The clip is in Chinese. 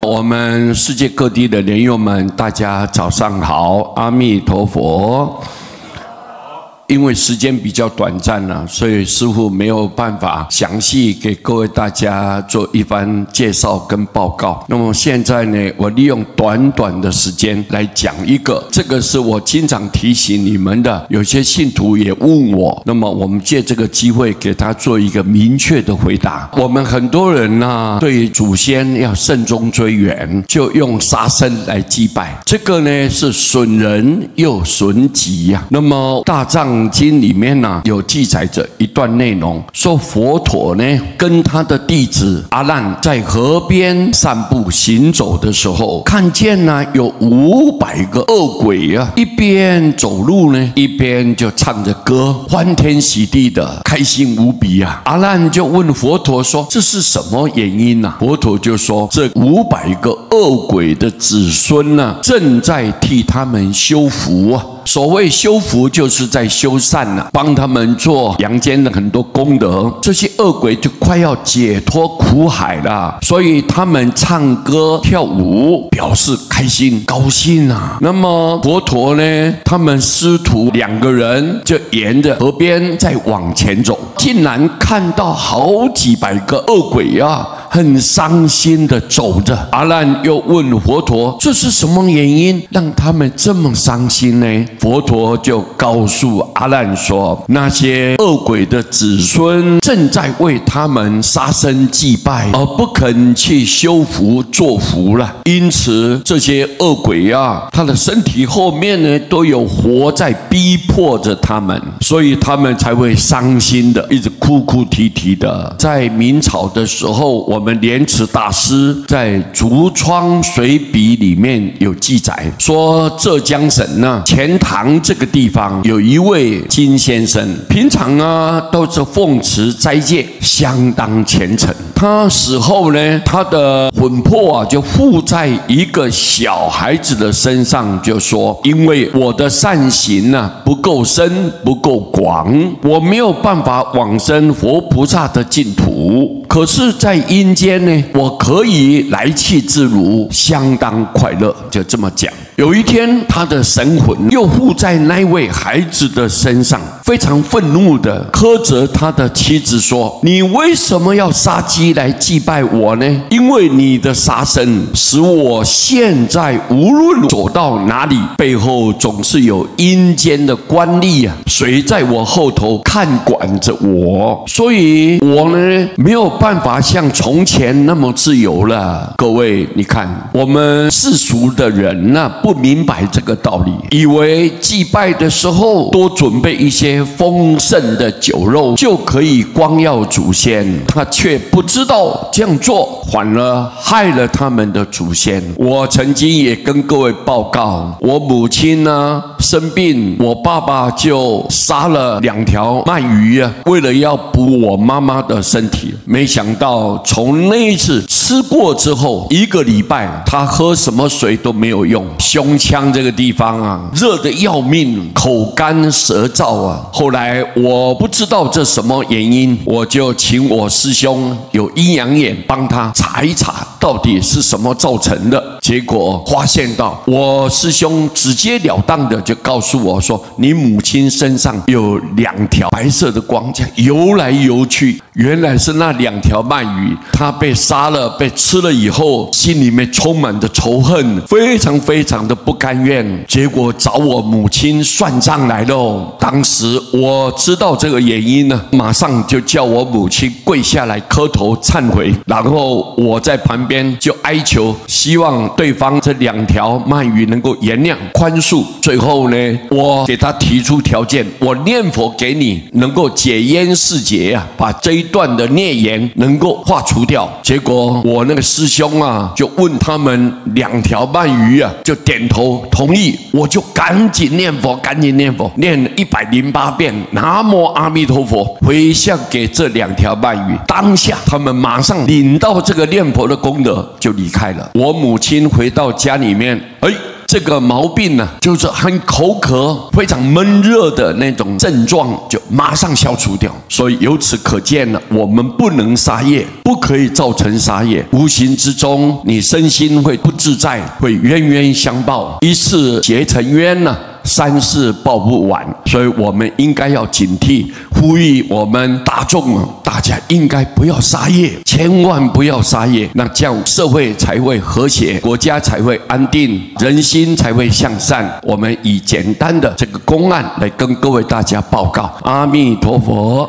我们世界各地的莲友们，大家早上好，阿弥陀佛。因为时间比较短暂了，所以师父没有办法详细给各位大家做一番介绍跟报告。那么现在呢，我利用短短的时间来讲一个，这个是我经常提醒你们的，有些信徒也问我，那么我们借这个机会给他做一个明确的回答。我们很多人呢，对祖先要慎终追远，就用杀生来祭拜，这个呢是损人又损己呀。那么大藏经里面呢，有记载着一段内容，说佛陀呢跟他的弟子阿难在河边散步行走的时候，看见呢有500个恶鬼啊，一边走路呢，一边就唱着歌，欢天喜地的，开心无比啊。阿难就问佛陀说：“这是什么原因呢？”佛陀就说：“这500个恶鬼的子孙呢，正在替他们修福啊。”所谓修福，就是在修善了，帮他们做阳间的很多功德。这些恶鬼就快要解脱苦海了，所以他们唱歌跳舞，表示开心高兴啊。那么佛陀呢，他们师徒2个人就沿着河边再往前走，竟然看到好几百个恶鬼啊，很伤心的走着。阿难又问佛陀：“这是什么原因让他们这么伤心呢？”佛陀就告诉阿难说：“那些恶鬼的子孙正在为他们杀生祭拜，而不肯去修福做福了。因此，这些恶鬼啊，他的身体后面呢都有活在逼迫着他们，所以他们才会伤心的，一直哭哭啼啼的。”在明朝的时候，我们莲池大师在《竹窗随笔》里面有记载，说浙江省呢钱塘这个地方有一位金先生，平常啊都是奉持斋戒，相当虔诚。他死后呢，他的魂魄啊就附在一个小孩子的身上，就说：“因为我的善行呢不够深不够广，我没有办法往生佛菩萨的净土。可是，在阴间呢，我可以来去自如，相当快乐。”就这么讲。有一天，他的神魂又附在那位孩子的身上，非常愤怒的苛责他的妻子说：“你为什么要杀鸡来祭拜我呢？因为你的杀生使我现在无论走到哪里，背后总是有阴间的官吏啊，随在我后头看管着我，所以我呢没有办法像从前那么自由了。”各位，你看我们世俗的人呢，不明白这个道理，以为祭拜的时候多准备一些丰盛的酒肉就可以光耀祖先，他却不知道这样做反而害了他们的祖先。我曾经也跟各位报告，我母亲呢生病，我爸爸就杀了2条鳗鱼啊，为了要补我妈妈的身体。没想到从那一次吃过之后，1个礼拜他喝什么水都没有用，胸腔这个地方啊热得要命，口干舌燥啊。后来我不知道这什么原因，我就请我师兄有阴阳眼帮他查一查到底是什么造成的。结果发现到我师兄直截了当的就告诉我说：“你母亲身上有2条白色的光，这样游来游去，原来是那2条鳗鱼，她被杀了，被吃了以后，心里面充满着仇恨，非常非常的不甘愿，结果找我母亲算账来了。当时我知道这个原因呢，马上就叫我母亲跪下来磕头忏悔，然后我在旁边就哀求，希望对方这2条鳗鱼能够原谅宽恕。最后呢，我给他提出条件，我念佛给你，能够解冤释结啊，把这一段的孽缘能够化除掉。结果我那个师兄啊，就问他们2条鳗鱼啊，就点头同意。我就赶紧念佛，赶紧念佛，念108遍南无阿弥陀佛，回向给这2条鳗鱼。当下他们马上领到这个念佛的功德，就离开了。我母亲回到家里面，这个毛病呢，就是很口渴、非常闷热的那种症状，就马上消除掉。所以由此可见呢，我们不能杀业，不可以造成杀业。无形之中，你身心会不自在，会冤冤相报，一世结成冤呢，三世报不完。所以我们应该要警惕，呼吁我们大众大家应该不要杀业，千万不要杀业。那这样社会才会和谐，国家才会安定，人心才会向善。我们以简单的这个公案来跟各位大家报告。阿弥陀佛。